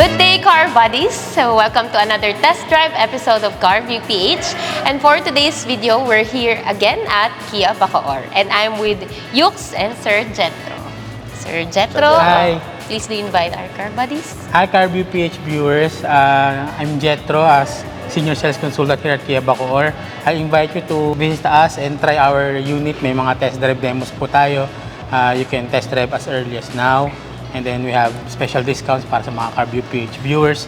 Good day, car buddies! So welcome to another test drive episode of CarView PH. And for today's video, we're here again at Kia Bacoor. And I'm with Yux and Sir Jetro. Sir Jetro, Hi. Please do invite our car buddies. Hi CarView PH viewers, I'm Jetro as Senior Sales Consultant here at Kia Bacoor. I invite you to visit us and try our unit. May mga test drive demos po tayo. You can test drive as early as now. And then we have special discounts para sa mga CarView PH viewers.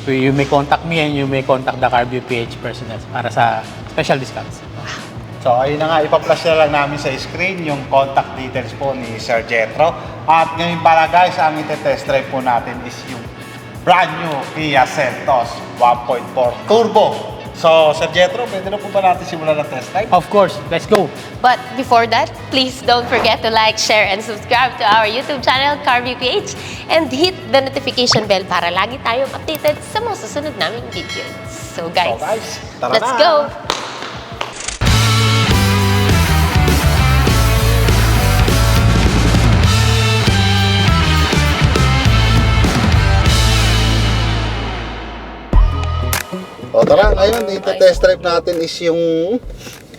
You may contact me and you may contact the CarView PH personnel para sa special discounts. So ayun na nga, ipa-flash na lang namin sa screen yung contact details po ni Sir Jetro. At ngayon pala guys, ang ite-test drive po natin is yung brand new Kia Seltos 1.4 Turbo. So Sir Jetro, pwede na po ba natin simulan ng test drive? Of course, let's go! But before that, please don't forget to like, share, and subscribe to our YouTube channel, CarView PH, and hit the notification bell para lagi tayong updated sa mga susunod naming videos. So guys, Tara let's na. go! O tara, ngayon ite-test drive natin is yung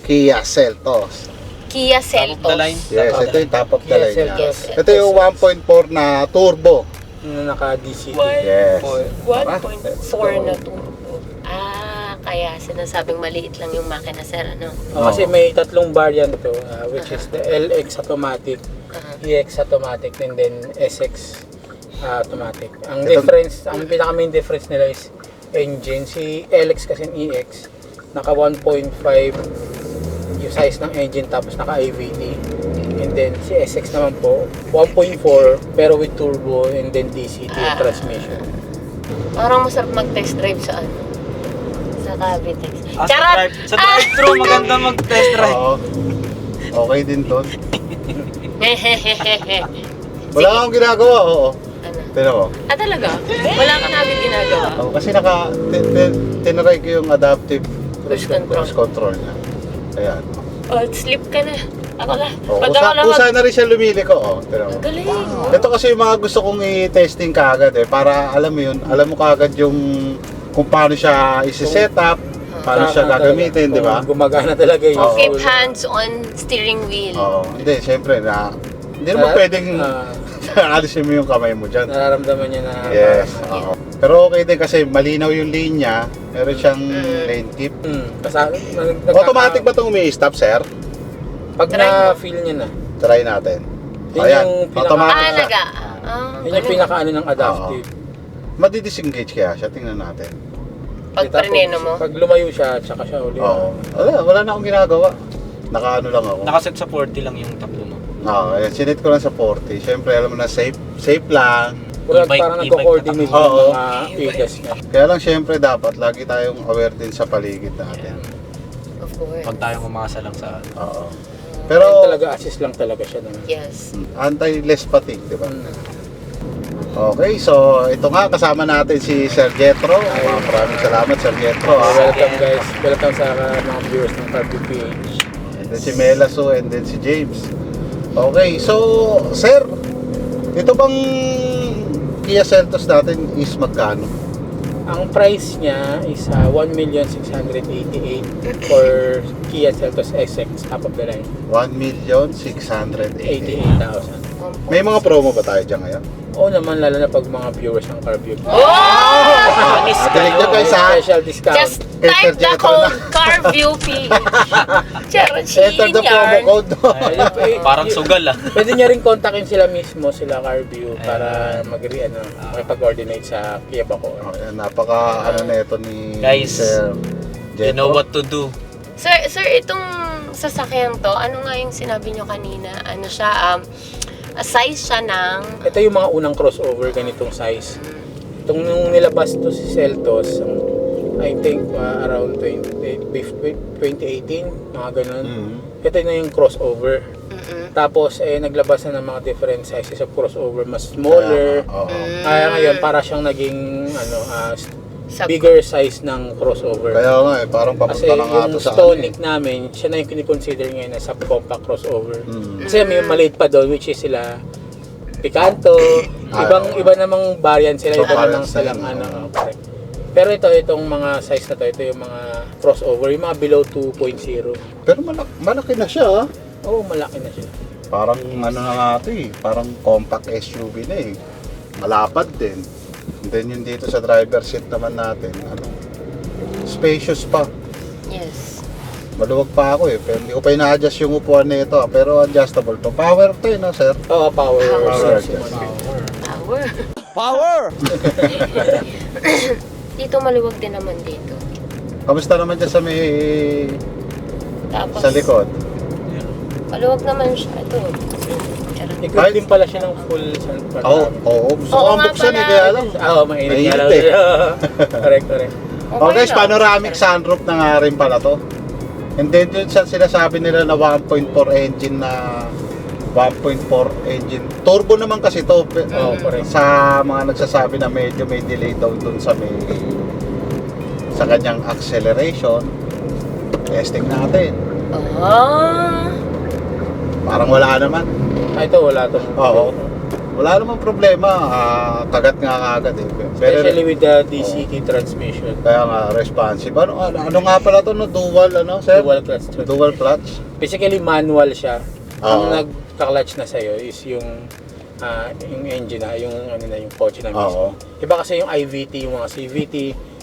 Kia Seltos. Kia Seltos. Yes, ito yung top of the line niya. Yes. Ito yung 1.4 na turbo. Na naka-DC. Yes. 1.4 na turbo. Kaya sinasabing maliit lang yung makina, sir, ano? Kasi may tatlong variant to, which is the LX automatic, EX automatic, and then SX automatic. Ang difference, ang pinaka-main difference nila is engine. Si LX kasi yung EX, naka 1.5 yung size ng engine tapos naka AVD. And then si SX naman po, 1.4 pero with turbo and then DCT yung transmission. Parang masarap mag-test drive sa ano? Sa Cavitex. Sa drive-thru, maganda mag-test drive. Oo. Okay din doon. Wala kang ginagawa, oo. Ano? Tignan mo. Talaga? Wala ka namin ginagawa. Oo, kasi tinry ko yung adaptive cruise control niya. Ayan. Sleep ka na. Ako na. Oh, Pag ako na kusa na rin siya lumili ko. Oh, tignan mo. Galing. Ito kasi yung mga gusto kong i-testing kaagad para alam mo yun, alam mo kaagad yung kung paano siya isi-set up, paano siya gagamitin, di ba? Gumagana talaga yung Oo. Keep hands on steering wheel. Oo, hindi, syempre hindi naman pwedeng alisin mo yung kamay mo dyan. nararamdaman niya na Yes, oo. Pero okay din kasi malinaw yung linya, meron siyang lane keep. Automatic ba itong umi-stop, sir? Pag na-feel niya na, Try natin. Yun Ayan, yung pinaka- automatic siya. Naga. yun yung pinaka-ano ng adaptive. Madi-disengage kaya siya, tingnan natin. Pag preneno mo. Pag lumayo siya, tsaka siya uli. Oo. Wala na akong ginagawa. Nakaano lang ako. Nakaset sa 40 lang yung takbo mo. Oo, ayan, sinet ko lang sa 40. Siyempre, alam mo na, safe lang. Wala, E-bike, parang e-bike nagko-coordinate na yung Oo. mga ADAS niya. Kaya lang, siyempre, dapat lagi tayong aware din sa paligid natin. Of course. Huwag tayong umasa lang sa Oo. Pero Pero, talaga assist lang talaga siya naman. Yes. anti-less fatigue, di ba? Okay, so ito nga, kasama natin si Sir Jetro. Maraming salamat, Sir Jetro. Welcome guys. Welcome sa mga viewers ng CarView PH. And then si Melaso, and then si James. Okay, so, Sir, ito bang Kia Seltos natin is magkano? Ang price niya is 1,688,000 for Kia Seltos SX top of the line. 1,688,000. 88,000. May mga promo ba tayo dyan ngayon? Oo naman, lalo na pag mga viewers ng CarView. Dinig nyo guys ha? Special discount. Just type the code CarView PH. Enter the promo code. parang sugal Pwede niya rin kontakin sila mismo, sila CarView, para makipag-coordinate sa Kia Bacoor. Okay, napaka ano na ito ni Guys, Sir You know what to do. Sir, itong sasakyan to, ano nga yung sinabi nyo kanina? Ano siya, size siya ng... Ito yung mga unang crossover ganitong size. Itong nung nilabas to si Seltos, I think around 2018, mga ganun. Ito na yung crossover. Tapos naglabas na ng mga different sizes of crossover, mas smaller. Kaya ngayon para siyang naging bigger size ng crossover. Kaya nga parang Kasi papunta na nga ito yung sa Stonic namin, siya na yung kinikonsider ngayon na subcompact crossover. Kasi may maliit pa doon, which is sila Picanto, iba namang variant sila, So, iba namang variants silang din, ano, correct. Pero itong mga size na to, ito yung mga crossover, yung mga below 2.0. Pero malaki na siya, ah. Oo, malaki na siya. Parang ano na nga ito eh, parang compact SUV na eh. Malapad din. And then yung dito sa driver seat naman natin, ano, spacious pa. Yes. Maluwag pa ako eh, pero hindi ko pa ina-adjust yung upuan na ito, pero adjustable to. Power to eh, no sir? Oo, power. Power. Power. Power! Dito maluwag din naman dito. Kamusta naman dyan sa may Tapos, sa likod? maluwag naman siya. Ito. Equip din pala siya ng full sun Oo, gusto ko Oo ang nga buksan eh, pala. kaya lang. Oo, mainit nga lang. Mainit Correct. Oh guys, panoramic sunroof na nga rin pala to. And then yun sa sinasabi nila na 1.4 engine na 1.4 engine. Turbo naman kasi to. Oo, correct. Sa mga nagsasabi na medyo may delay daw dun sa sa kanyang acceleration. Testing natin. Ah. Parang wala naman. Ito, wala itong. Oo. Wala namang problema. Kagat nga agad eh. Especially with the DCT transmission. Kaya nga responsive. Ano nga pala to, no? Dual ano, sir? Dual clutch. Dual clutch. Basically, manual siya. Oo. Ang nagka-clutch na sa'yo is yung engine na, yung ano na, yung kotse na mismo. Oo. Iba kasi yung IVT, yung mga CVT,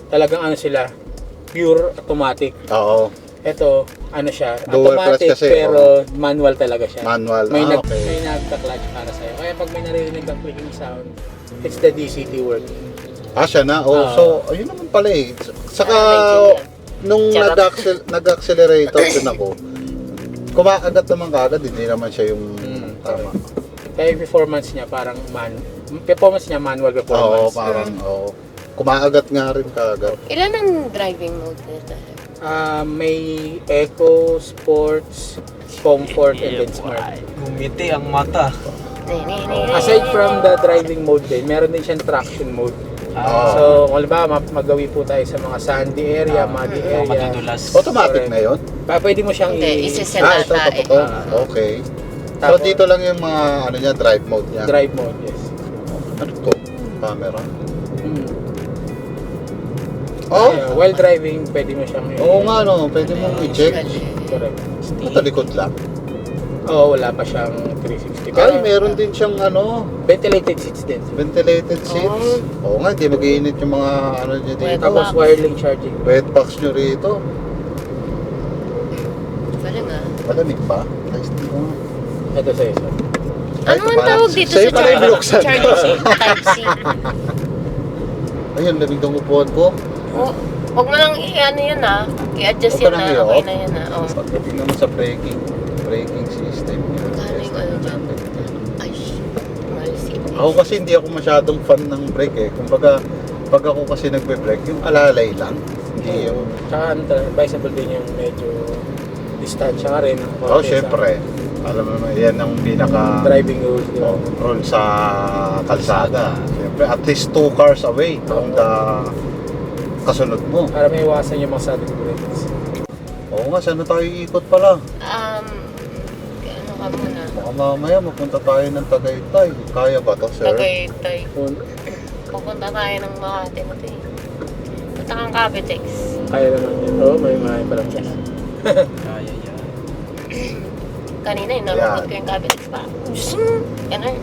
talagang ano sila, pure automatic. Oo. Ito, ano siya, Dual clutch automatic kasi, pero manual talaga siya. Manual. May Okay. nagka-clutch para sa'yo. Kaya pag may naririnig kang clicking sound, it's the DCT work. Siya na. So, ayun naman pala eh. Saka, nung Charot. nag-accelerator din ako, kumakagat naman kagad, hindi naman siya yung tama. Kaya yung performance niya parang manual Oo, performance. parang, oo. Kumakagat nga rin kagad. Ilan ang driving mode nito? May Eco, Sports, Comfort, and then Smart. Gumiti ang mata. Aside from the driving mode din, meron din siyang traction mode. So, kung halimbawa, magawi po tayo sa mga sandy area, muddy area. Matutulas. Automatic na yun? Pwede mo siyang Hindi, Ito, isisenata eh. ito. Okay. So, Tapos- dito lang yung mga, ano niya, drive mode niya. drive mode, yes. Ano to? Camera. Mm. Oh, While driving, pwede mo siyang oo nga no, pwede mong i-check. Correct. Matalikod lang. Oo, wala pa siyang 360. Pero Ay, meron din siyang ano, ventilated seats din. ventilated seats. Oo nga, hindi mag-iinit yung mga ano niya dito. Tapos wireless charging. Wet box nyo rito. Galing ah. Malamig pa. Nice din mo. Ito sa isa. Ano ang tawag dito Sa'yo sa pala yung binuksan. charging Type-C? Ayun, lamig ng upuan ko. Oh, huwag mo lang i-ano yan ah. I-adjust Huwag yan ka nang na. i-off. Okay na yan ah. Oh. Pagdating naman sa braking system niya. Magkano yung ano dyan? Ay, malisip. Ako kasi hindi ako masyadong fan ng brake eh. Kumbaga, pag ako kasi nagbe-brake, yung alalay lang. Hindi yung... Tsaka advisable din yung medyo distansya ka rin. Oh, syempre. Alam mo naman, yan ang pinaka Driving rules. di ba? rule sa kalsada. Syempre, at least 2 cars away from the kasunod mo. Para may iwasan yung mga sudden breaks. Oo nga, saan na tayo iikot pala? Ano ka muna? Baka mamaya mapunta tayo ng Tagaytay. Kaya ba to, sir? Tagaytay. Pupunta tayo ng Makati na ito eh. Punta kang Cavitex. Kaya naman yun. Oo, may palang siya. Kaya yan. Kanina yung narunod ko yung Cavitex pa. Ganun.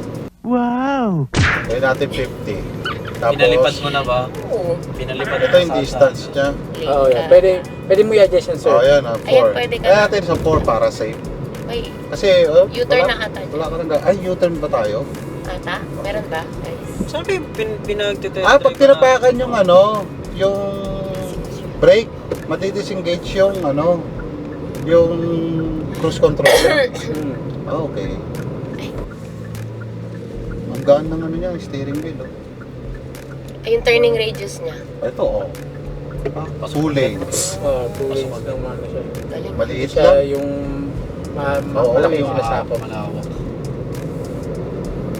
Kaya natin 50. Tapos, Pinalipad mo na ba? Oo. Pinalipad ito yung distance niya. Oo, yan. Pwede mo i-adjust yan, sir. Oh, yan, 4. Ayan, pwede ka Kaya na. natin sa 4 para safe. Ay, Kasi, U-turn na ata dyan. Wala ka nang ay, U-turn ba tayo? ata? Meron ba? Guys. Sabi, pinagtitest. Pag tinapakan yung ano, yung brake, madidisengage yung ano, yung cruise control. Hmm. Okay. Ang gaan ng ano niya, steering wheel. Oh. Ay, yung turning radius niya. Ito, oh. 2 lanes. Oo, 2 lanes ng mga siya. Galing. Maliit Siya lang. yung Oo, malaki yung yung sinasako. Malawak.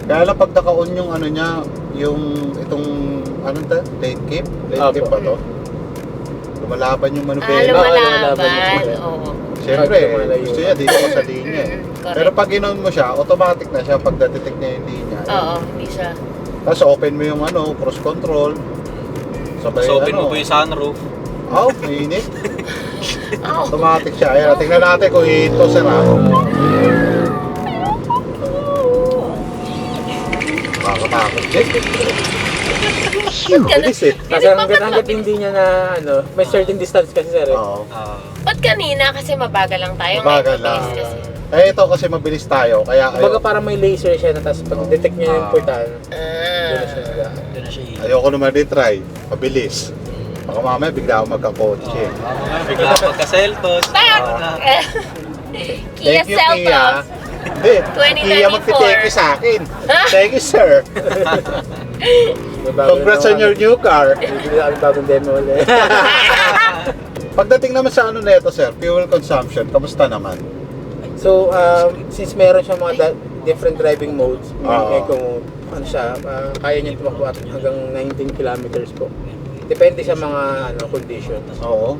Kaya lang pag naka-on yung ano niya, yung itong, anong ta? Lane cape? Lane Opo. cape ba to? Lumalaban yung Ah, manubela. lumalaban. lumalaban. Oo. Siyempre, Malayo. gusto niya dito sa linya eh. Correct. Pero pag inon mo siya, automatic na siya pag detect niya yung linya. Oo, hindi siya. Tapos open mo yung cruise control. Sabay, So, open mo po yung sunroof. Oh, mainit. Oh. Automatic siya. Ayan, tingnan natin kung ito sir ha. Makakatakot din. Bilis eh. Kasi hanggat hindi niya na, may certain distance kasi sir eh. Oo. Ba't kanina? Kasi mabagal lang tayo. Mabagal Ngayon, lang. mabilis kasi. Eh ito kasi mabilis tayo. Kaya Kumbaga parang may laser siya na tapos pag detect niya yung portal, doon na siya nag- Doon na siya ayoko naman din try. Mabilis. Baka mamaya bigla ako magkakotse. Bigla ako magka-Seltos. Kia Thank you, Kia. Seltos. Hindi, 2024. Kia magti-thank you sa akin. Thank you, sir. may bago Congrats na- on your new car. Bibili ako ng bagong demo ulit. Pagdating naman sa neto, sir, fuel consumption, kamusta naman? So, since meron siyang mga different driving modes, Oo. eco mode, kaya niya tumakbo at hanggang 19 kilometers po. Depende sa mga conditions. Oo.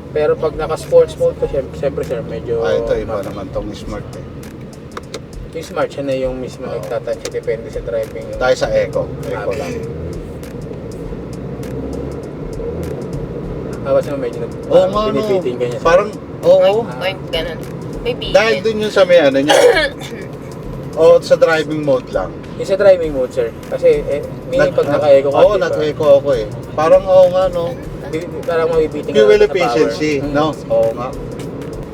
Pero pag naka-sports mode ko, siyempre sir, medyo... Ito iba naman tong smart eh. Yung smart siya na yung mismo nagtatouch, depende sa driving. Tayo sa eco. Eco lang. Tapos naman medyo Oo nga, no. pinipitin ka niya. Parang, oo. Point, ganun. May bigil. Dahil dun yun sa may niya. O sa driving mode lang. Yung sa driving mode sir, kasi meaning pag naka-eco ka, Oo, diba? naka-eco ako eh. Parang oo nga no. Parang mabibiting Fuel sa power. efficiency, no? Oo nga.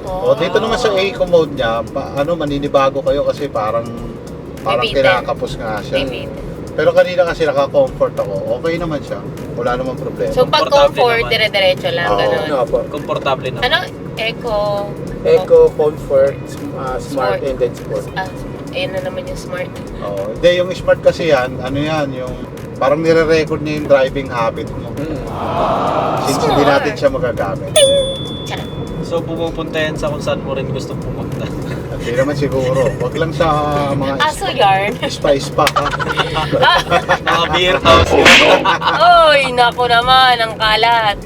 O dito naman sa eco mode niya, maninibago kayo kasi parang May bitin. kinakapos nga siya. May bigil. Pero kanina kasi naka-comfort ako. Okay naman siya. Wala namang problema. So, pag Komportable comfort, naman. dire-diretso lang, Oo. ganun. Ano po? Komportable naman. Ano? Eco. Eco, comfort, smart, Sport. and then sport. Ayun na naman yung smart. Oo. Hindi, yung smart kasi yan, yung parang nire-record niya yung driving habit mo. Since hindi Smart. natin siya magagamit. Charot. So, pumupunta yan sa kung saan mo rin gusto pumunta. Hindi naman siguro. Wag lang sa mga Aso yarn. spa ha. Mga beer house. Uy, naku naman, ang kalat.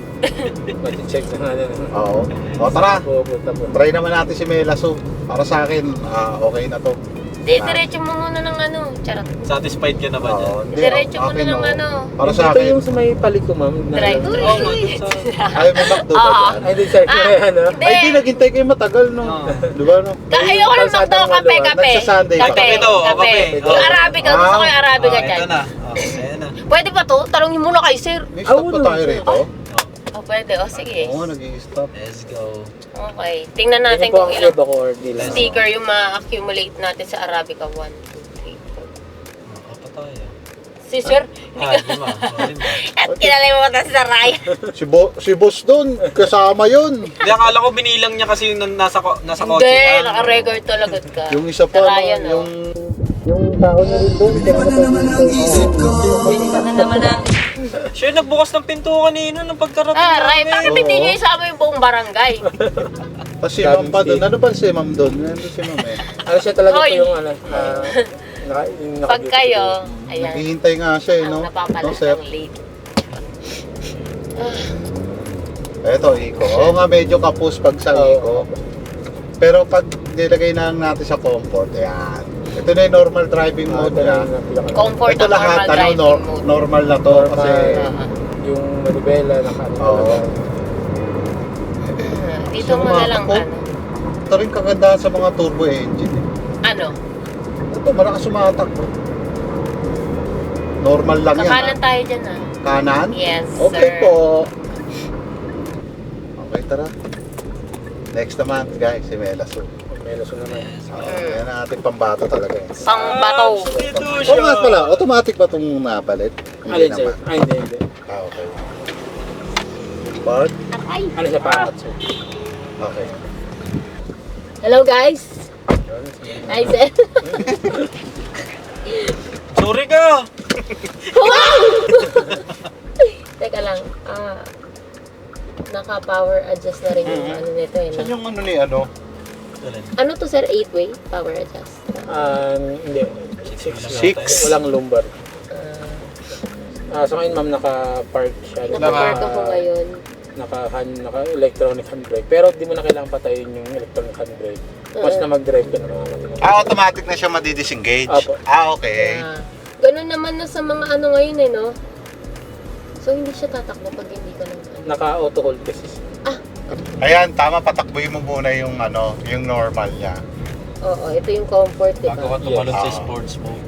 Mati-check na natin. Oo. O tara, Pupunta po. try naman natin si Melaso. Para sa akin, okay na to. Diretso mo muna ng charot. Satisfied ka na ba dyan? Oo, hindi, Diretso mo akin, na ng oo. Para Dito sa akin, yung sa may paliko ma'am. Drive. Oo, nga, dun sa... ay may McDo ba Oo. dyan? Ay, di sir. Ano? Hindi. Ay, di, naghintay kayo matagal, no? Oo. Di ba, no? Ayoko lang Kalsadang magdaw kape, maluwag. kape. Nagsa-Sunday ka. Kape, Kape to, kape. kape. Yung Arabica, gusto ko yung Arabica Oh, dyan. ito na. Oh, ayan na. Pwede ba to? Tanongin muna kay sir. May stop pa tayo rito. Oh, pwede. Oh, sige. Oo, nag-i-stop. Let's go. Okay. Tingnan natin Tingnan po kung ang ilang Evo core nila. sticker yung ma-accumulate natin sa Arabica 1, 2, 3, 4. Apa tayo? Si sir, Ah, lima. Oh, lima. at kinalimutan sa Ryan. Si boss doon, kasama yun. Hindi, akala ko binilang niya kasi yung nasa kotse. Hindi, lang. naka-record talaga ka. Yung isa pa, Sa no, Ryan, oh. Yung tao na rin doon. Ano naman natin? Siya yung nagbukas ng pinto kanina nung pagkarating Ryan, bakit Oo. hindi nyo isama yung buong barangay? Tapos si ma'am pa doon. Ano ba si ma'am doon? Nandun si ma'am eh. Ano siya talaga po Hoy. yung yung Pag kayo, ayan, Naghihintay nga siya eh, no? ang napapalat No, sir? ng late. Eto, Iko. Oo nga, medyo kapos pag sa Iko. Pero pag nilagay na lang natin sa comfort, ayan. Ito na yung normal driving mode niya. Comfort Ito ang lahat, normal driving mode. normal na to. Kasi, Yung manibela, Oo. Dito mo na lang, Sumakot. ito rin kagandahan sa mga turbo engine. Eh. ano? Ito, malakas sumatakbo. Normal lang yan. Kakalan tayo dyan, Kanan? Yes, Okay sir. po. Okay, tara. Next naman, guys, si Melaso. Melos naman. Yan ang ating pambata talaga. Pang bato. Dito Oo siya. nga pala, automatic ba itong napalit? Alin sir? Ay, hindi. Okay. Park? Ano siya pangat sir? Okay. Hello, guys. Hi, sir. Sorry ka! Wow! Teka lang. Naka-power adjust na rin yung ano nito eh. Saan No? yung ano ni ano? Ano to, sir? 8-way power adjust. Hindi. 6. Six. Walang lumbar. So ngayon ma'am naka-park siya. Naka-park ako ngayon. naka-electronic handbrake. Pero di mo na kailangan patayin yung electronic handbrake. Mas na mag-drive ka na mga matigas. Automatic na siya madidisengage. Apo. Okay. Ganun naman na sa mga ano ngayon eh, no? So, hindi siya tatakbo pag hindi ka lang ano. Naka-auto hold kasi. Ayan, tama, patakbuhin mo muna yung yung normal niya. Oo, ito yung comfort, di Bago ka ba? tumalon sa Yes. sports mode.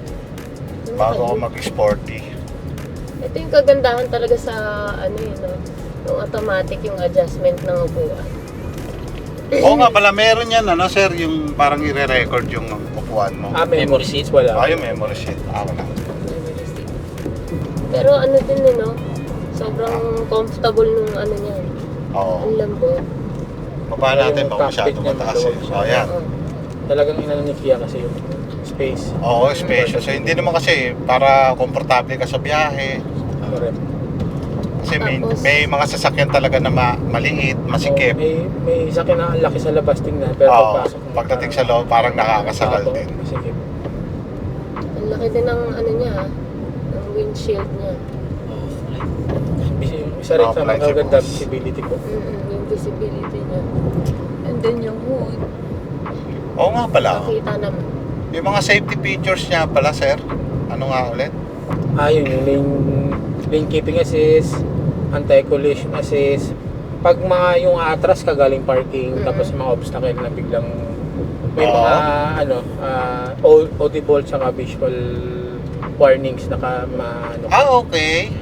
Bago ako mag-sporty. Ito yung kagandahan talaga sa ano yun, no? Yung automatic, yung adjustment ng upuan. Oo nga pala, meron yan, sir, yung parang i-record yung upuan mo. Memory seats wala. Yung memory sheet. Wala. Pero ano din eh, no? Sobrang comfortable nung ano niya. Oo. Ang lambot. Baba natin, Yung baka masyado cockpit niya, mataas eh. maluwag siya. O, yan. Oo. Talagang inano ni Kia kasi yung space. Oo, spacious. So, hindi naman kasi para komportable ka sa biyahe. Correct. Kasi Tapos- may mga sasakyan talaga na maliit, masikip. May sakyan na ang laki sa labas tingnan. Pero Oo, pagpasok mo, pagdating sa loob, parang nakakasagal Opo, din. masikip. Ang laki din ng ano niya, ha? Ng windshield niya. Isa rin sa Top lights, magaganda boss. visibility ko. Yung visibility niya. And then yung hood. Oo nga pala. Makita naman. Yung mga safety features niya pala, sir. Ano nga ulit? Yun yung lane keeping assist, anti-collision assist. Pag mga yung atras ka galing parking, tapos mga obstacle na biglang may Oo. mga audible tsaka visual warnings na Okay.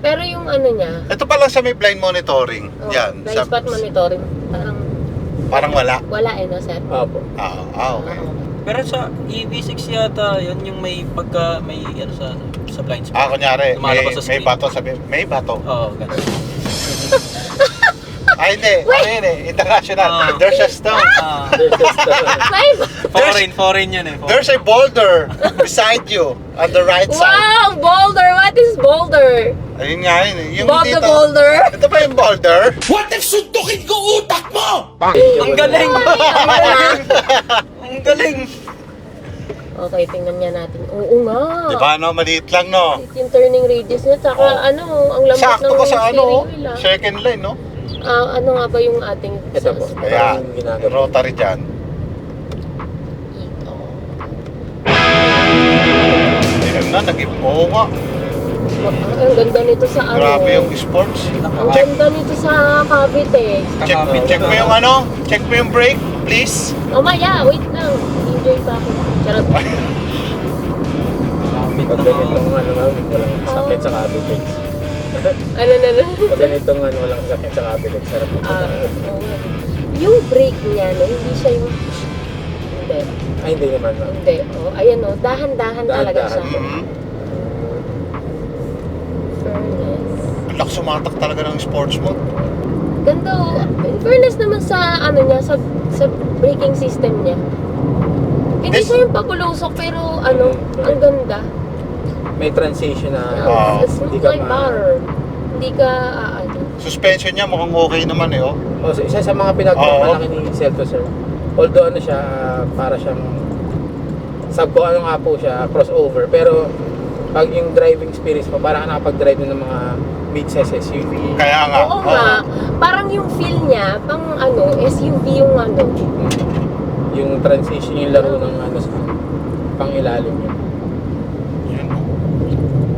Pero yung ano niya, Ito pala sa may blind monitoring. Yan. blind spot monitoring, Parang wala. wala eh, no, sir? Opo. Okay. Pero sa EV6 yata, yan yung may ano sa blind spot. Kunyari, Lumalabas sa may screen. bato sabi. May bato. Oo, ganun. Hindi. Ano yun eh? International. Ah. There's a stone. Foreign yan eh. There's a boulder beside you on the right side. Wow! Boulder! What is boulder? Ayun nga yun eh. Yung Bob the dito- boulder? Ito ba yung boulder? Ang galing! Ang galing! Okay, tingnan niya natin. Oo nga. Diba maliit lang no? Yung turning radius niya, tsaka Oh. ano, ang lambot Sakto ng ko sa steering wheel, ah. second line no? Ano nga ba yung ating... Ito po. Ayan, Parang ginagawa. rotary dyan. Ayan na, oo nga. Ang ganda nito sa ano. Grabe yung sports. Ang ganda nito sa kabit eh. Check mo yung check mo yung brake, please. Maya, wait lang. Enjoy pa ako. Charot. Pag ganitong walang sakit sa cabinet. Ano. Pag ganitong walang sakit sa cabinet, sarap mo. Oo. Yung brake niya, no, hindi siya yung... Hindi. Hindi naman. No? Hindi. Oh, ayan o, dahan-dahan talaga siya. Dahan-dahan. Fairness. Ang lak sumatak talaga ng sports mode. Ganda o. In fairness naman sa ano niya, sa braking system niya. Hindi This- siya yung papulusok pero ano, ang ganda. May transition na Smooth hindi ka like butter. Hindi ka ano. Suspension niya mukhang okay naman eh oh. So, isa sa mga pinagmamalaki ni Celto sir. Although ano siya, para siyang ano nga po siya, crossover. Pero pag yung driving experience mo, parang nakapag-drive ng mga mid-size SUV. Kaya nga. Oo nga. Parang yung feel niya, pang ano, SUV yung ano. Yung transition, yung laro ng pang ilalim niya. Yun.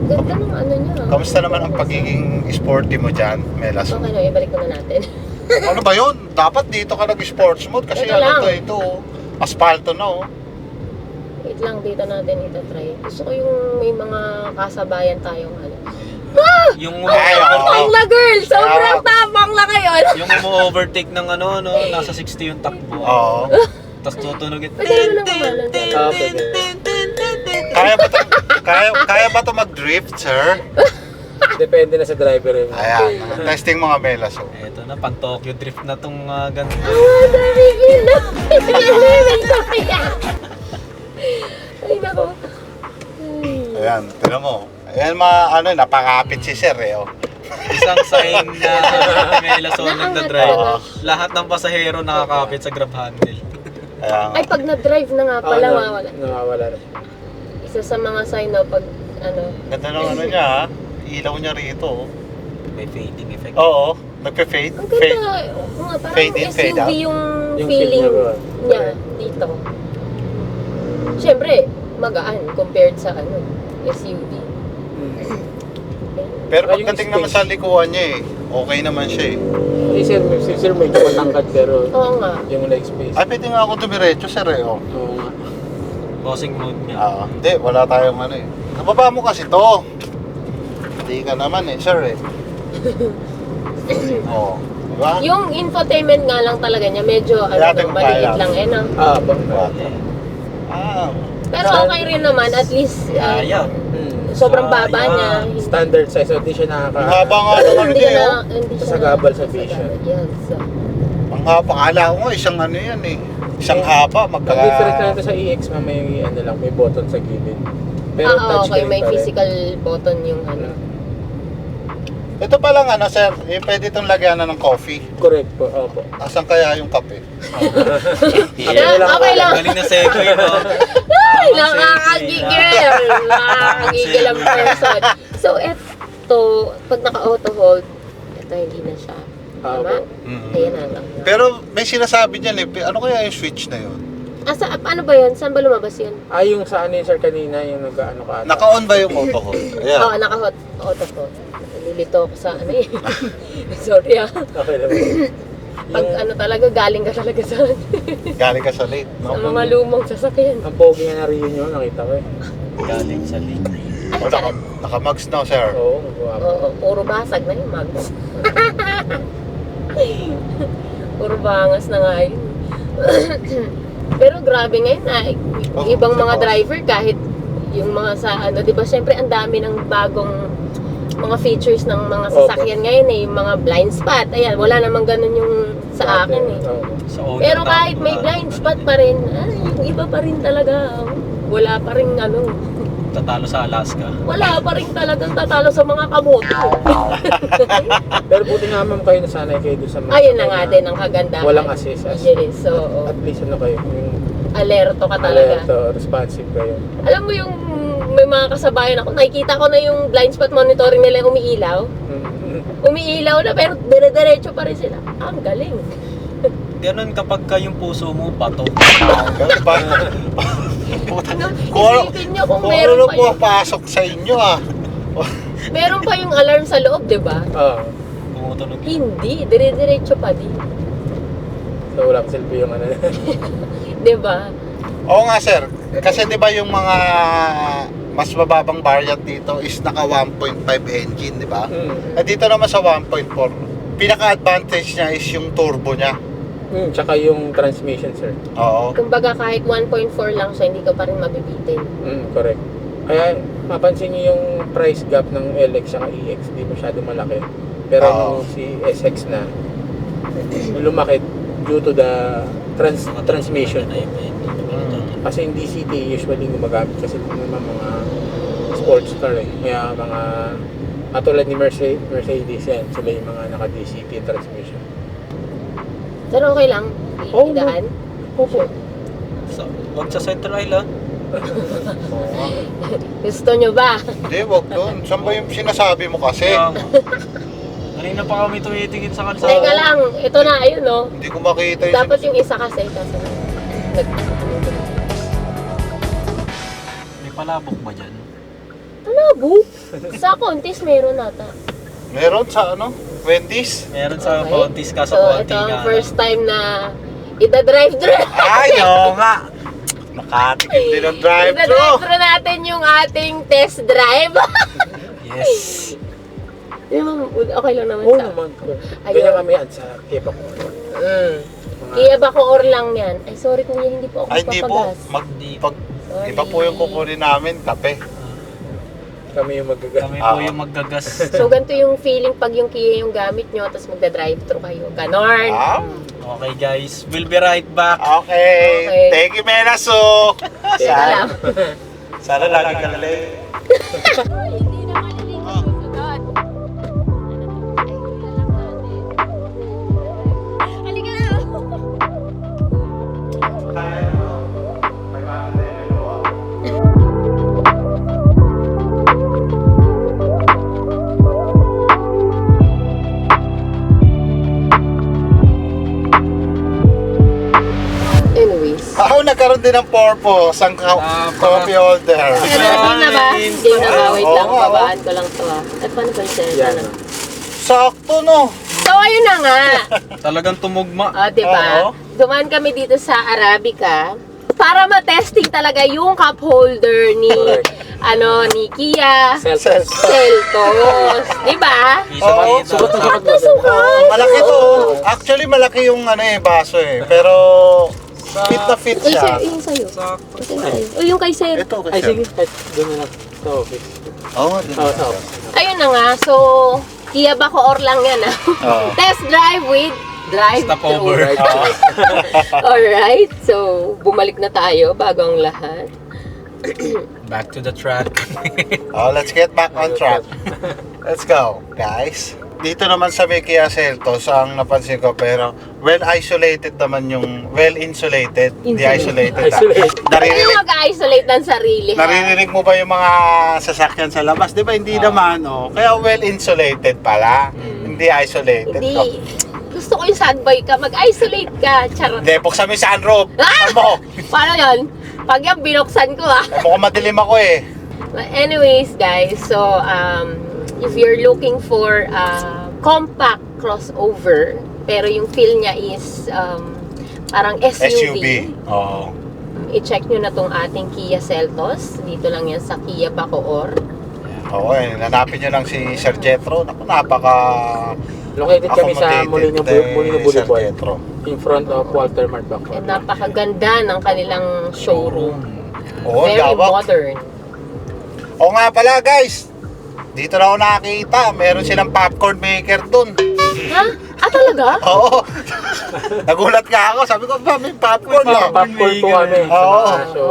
Ganda ng ano niya. Kamusta naman ang pagiging sporty mo dyan, Melas? Okay na, ibalik ko na natin. Ano ba yun? Dapat dito ka nag-sports mode kasi Ito lang. ito, asfalto na oh. Wait lang, dito natin itatry. Gusto ko yung may mga kasabayan tayong ano. Yung Ay, oo. Tapang na girl! Sobrang tapang na ngayon! yung overtake ng nasa 60 yung takbo. Oo. Tapos tutunogin. Pwede mo na kumalan dyan. Pwede. Kaya ba to mag-drift, sir? Depende na sa driver yun. Ayan, testing mga Melas oh. Eto na, pang Tokyo drift na tong ganito. Ah, dami gila! May kaya! Ay, nako. Ayan, tignan mo. Ayan napakapit si sir eh oh. Isang sign na Melas o nagda-drive. Oo. Lahat ng pasahero nakakapit sa grab handle. Ayan. Ay, pag na-drive na nga pala, mawawala. Nawawala na siya. Isa sa mga sign na pag, ano, Ganda ng niya ha. Ilaw niya rito oh. May fading effect. Oo. Nagpe-fade? Ang Fade. ganda. Oo nga, parang Fade in, fade SUV out. yung Yung feeling feel niya, niya correct. dito. Siyempre, magaan compared sa SUV. Pero Saka yung pagdating naman space. sa likuan niya okay naman siya Eh, sir, medyo matangkad pero Oo nga. yung leg space. Ay, pwede nga ako dumiretso, sir Oo nga. Bossing mode niya. Hindi, wala tayong Nababa mo kasi to. Hindi ka naman sir Oo. Diba? Yung infotainment nga lang talaga niya, medyo Natin maliit kaya. lang no? Bang. Pero okay rin naman, at least Kaya. sobrang baba Sayang. niya. Standard size, so di siya Ang nakaka... haba nga naman Hindi niya na, hindi siya Sasagabal sa vision. Yes. Ang haba, akala ko nga isang yan Isang haba, Ang difference na ito sa EX, may may button sa gilid. Pero Okay, touchscreen may pa rin. physical button yung Ito pa lang sir, pwede itong lagyan ng coffee. Correct po, opo. Asan kaya yung kape? Okay lang. Galing na segue, no? Ay, nakakagigil. Nakakagigil ang person. So, eto, pag naka-auto hold, eto hindi na siya. Tama? Ayan na lang. Pero may sinasabi dyan ano kaya yung switch na yun? Ano ba yun? Saan ba lumabas yun? Yung sa yun sir kanina, yung nag-ano ka ata. Naka-on ba yung auto hold? Ayan. Oo, naka-hot auto hold. Nalilito ako sa Sorry Okay lang. Pag talaga, galing ka talaga sa Galing ka sa late, sa no? mga lumang sasakyan. Ang pogi nga na reunion, nakita ko eh. Galing sa link. O, naka-mags na, sir. Oo, guwapo. Oo, puro basag na yung mags. Puro bangas na nga yun. Pero grabe ngayon ibang mga driver kahit yung mga sa di ba syempre ang dami ng bagong mga features ng mga sasakyan ngayon yung mga blind spot. Ayan, wala namang ganun yung sa akin Oo. Sa owner Pero na, kahit may wala. blind spot pa rin, yung iba pa rin talaga. Wala pa rin Tatalo sa Alaska. wala pa rin talagang tatalo sa mga kamoto. Pero buti nga ma'am kayo nasanay kayo doon sa mga... Ayun na nga din ang kagandahan. Walang assist. Yes, so At least kayo, yung alerto ka talaga. alerto, responsive kayo. Alam mo yung may mga kasabayan ako, nakikita ko na yung blind spot monitoring nila umiilaw. Umiilaw na pero dire-diretso pa rin sila. Ang galing. Ganun kapag yung puso mo bato. Ganun ba? Isipin nyo kung meron ano pa yung, pasok sa inyo, meron pa yung alarm sa loob, di ba? Oo. Tumutunog yun. Hindi, dire-diretso pa din. So walang selfie yung ano. Di ba? Oo nga, sir. Kasi di ba yung mga mas mababang variant dito is naka 1.5 engine, di ba? Dito naman sa 1.4, pinaka-advantage niya is yung turbo niya. Tsaka yung transmission sir. Oo. Kumbaga kahit 1.4 lang siya, hindi ka pa rin mabibitin. Correct. Kaya mapansin niyo yung price gap ng LX at EX, di masyado malaki. Pero nung si SX na, lumaki due to the transmission. Kasi yung DCT usually gumagamit kasi naman mga sports car Kaya mga katulad ni Mercedes yan, sila yung mga naka-DCT transmission. Pero okay lang, idaan. Opo. Wag sa Central Island. Gusto nyo ba? Hindi, wag doon. Saan ba yung sinasabi mo kasi? Kaya nga. Kanina pa kami tumitingin sa kalsada. Teka lang, ito na, ayun no. Hindi ko makita yung... Dapat yung isa kasi, kaso May palabok ba dyan? Malabo. Sa Contis meron nata. Meron sa Wendy's? Meron sa Okay. Contis ka sa So, Conti ito ang nga. first time na ida-drive-thru. Ay, oo nga. Nakatikim din ng drive-thru. Ida-drive-thru natin yung ating test drive. Yes. Di ba, okay lang naman Oo sa... naman. Ayun. Ganyan kami yan sa Kepa ko. Kaya Bacoor lang yan. Ay, sorry kuya, hindi po ako Ay, hindi po. papagas. Sorry. Iba po yung kukunin namin, kape. Kami yung magagamit. Kami po yung maggagas. So, ganito yung feeling pag yung Kia yung gamit nyo, tapos magda-drive-thru kayo. Ganon. Okay guys, we'll be right back. Okay. Okay. Thank you, Menaso. Teka lang. Sana lagi ka nalang. Hindi naman hindi ko susunod. Halika na. Meron din ang purpose, ang coffee holder. Game na ba? Game na ba? Wait lang, Oo, babaan ko lang to ah. At paano ba yung Yan. Sakto, no? So, ayun na nga. Talagang tumugma. O, diba? Oo. Dumaan kami dito sa Arabica para ma-testing talaga yung cup holder ni ni Kia Seltos. Seltos. Diba? Oo. Sukat na sukat mo. Sukat. Malaki to. Actually, malaki yung baso eh. Pero, fit na fit Uy, sir, siya. yung sa'yo. Sakto. Yung sa'yo. Uy, yung kay sir. Ito, Ay, kasi. sige. Kahit doon na lang. Sa office. Oo, Sa office. Ayun na nga. So, Kia Bacoor lang yan ah. Oo. Test drive with drive Stopover. Right. Alright. So, bumalik na tayo bago ang lahat. Back to the track. Oh, let's get back on track. Let's go, guys. Dito naman sa may Kia Seltos, ang napansin ko, pero well-isolated naman yung well-insulated. Hindi isolated. Isolated. Ano Naririnig, mag-isolate ng sarili ha? naririnig mo ba yung mga sasakyan sa labas? Di ba hindi naman, oh. Kaya well-insulated pala. Hindi isolated. Hindi. Oh. Gusto ko yung sad boy ka. Mag-isolate ka. Charot. Hindi, buksan mo yung sunroof. Ah! Ano mo? Paano yun? Pag yan, binuksan ko ah. Mukhang madilim ako eh. But anyways, guys. So, if you're looking for compact crossover, pero yung feel niya is parang SUV. Oo. I-check nyo na tong ating Kia Seltos. Dito lang yan sa Kia Bacoor. Oo, nanapin nyo lang si Sir Jetro. Naku, napaka... Located kami sa Molino accommodated, Sir Boulevard. Jetro. In front of Walter Mart Bacoor. And napakaganda ng kanilang showroom. Oo, Very gawak. modern. Oo nga pala guys, dito na ako nakakita, meron silang popcorn maker dun. Ha? Ah, talaga? Oo. Nagulat ka ako, sabi ko ba may popcorn na. Popcorn po kami. Oo. So,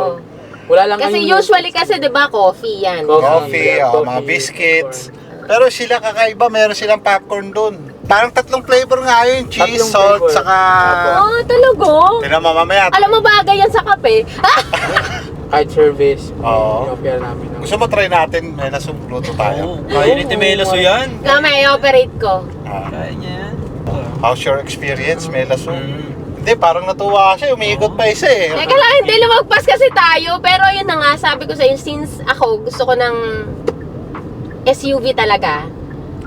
wala lang Kasi kayong- usually kasi 'di ba coffee yan. Coffee, Coffee, mga biscuits. Pero sila kakaiba, meron silang popcorn dun. Parang 3 flavor nga yun, cheese, Tatlong salt, flavor. saka... Oh, talaga? Tinama mamaya. Alam mo bagay yan sa kape? Ah! Kahit service. Oo. Inopera namin. ng- Gusto mo try natin, may nasuluto tayo. Kaya ni Timeloso yan. Na may operate ko. Ah, Kaya niya yan. how's your experience, Melaso? Mm. Hindi, parang natuwa siya, umiikot pa isa eh. Teka lang, hindi lumagpas kasi tayo. Pero yun na nga, sabi ko sa'yo, since ako gusto ko ng SUV talaga.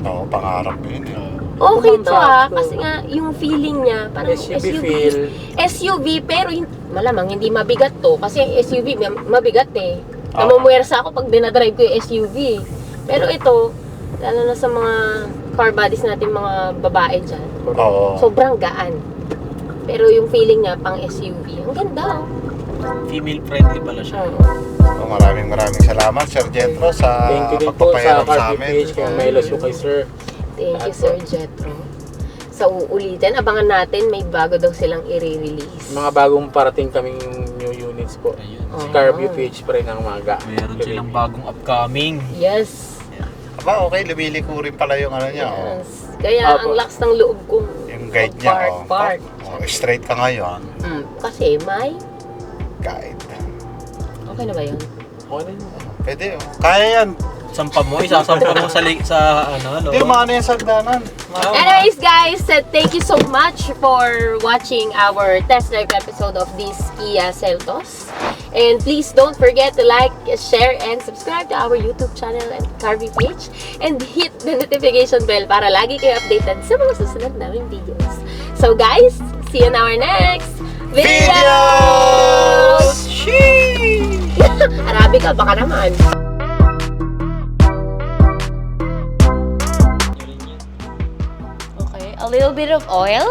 Oo, pangarap ko yun eh. Okay to ah, Sakto. kasi nga yung feeling niya parang SUV SUV. feel. SUV pero malamang hindi mabigat to kasi SUV mabigat eh. Oo. Namumuwersa ako pag dinadrive ko yung SUV. Pero ito, lalo na sa mga car bodies natin mga babae dyan, Oo. sobrang gaan. Pero yung feeling niya pang SUV, ang ganda. Female friendly pala siya. Oo. Oh, maraming salamat, Sir Jetro, sa Thank you din po sa pagpapayaram sa Car amin. PH kay Melos kay Sir. Thank you, Sir Jetro. Sa uulitin, abangan natin, may bago daw silang i-release. Mga bagong parating kaming new units po. Ayun. Si Carview PH pa rin ang maga. Meron silang bagong upcoming. Yes. Aba, okay, lumiliko rin pala yung ano niya. Oh. Yes. Kaya Apo. ang lakas ng loob kong Yung guide niya. Park. Oh, straight ka ngayon. Kasi may... Guide. Okay na ba yun? Okay na yun. Pwede, oh. Kaya yan. Sampa mo, isasampa mo sa ano, Hindi, maano yan sa hagdanan. Anyways guys, thank you so much for watching our test drive episode of this Kia Seltos. And please don't forget to like, share, and subscribe to our YouTube channel at Carvey PH. And hit the notification bell para lagi kayo updated sa mga susunod naming videos. So guys, see you in our next Videos! Arabica, baka naman. Okay, a little bit of oil.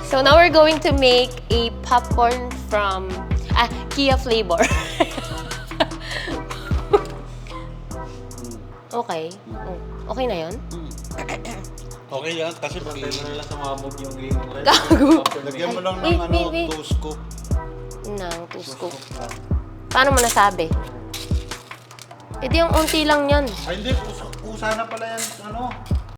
So now we're going to make a popcorn from Kia flavor. Okay. Okay na yun? Okay yan, kasi pag lang sa mabog yung green red. Gago. lagyan mo lang Wait, ng wait. 2 scoop. Nang 2 scoop. Paano mo nasabi? Ito yung unti lang yan. Ay hindi, kusa na pala yan, ano?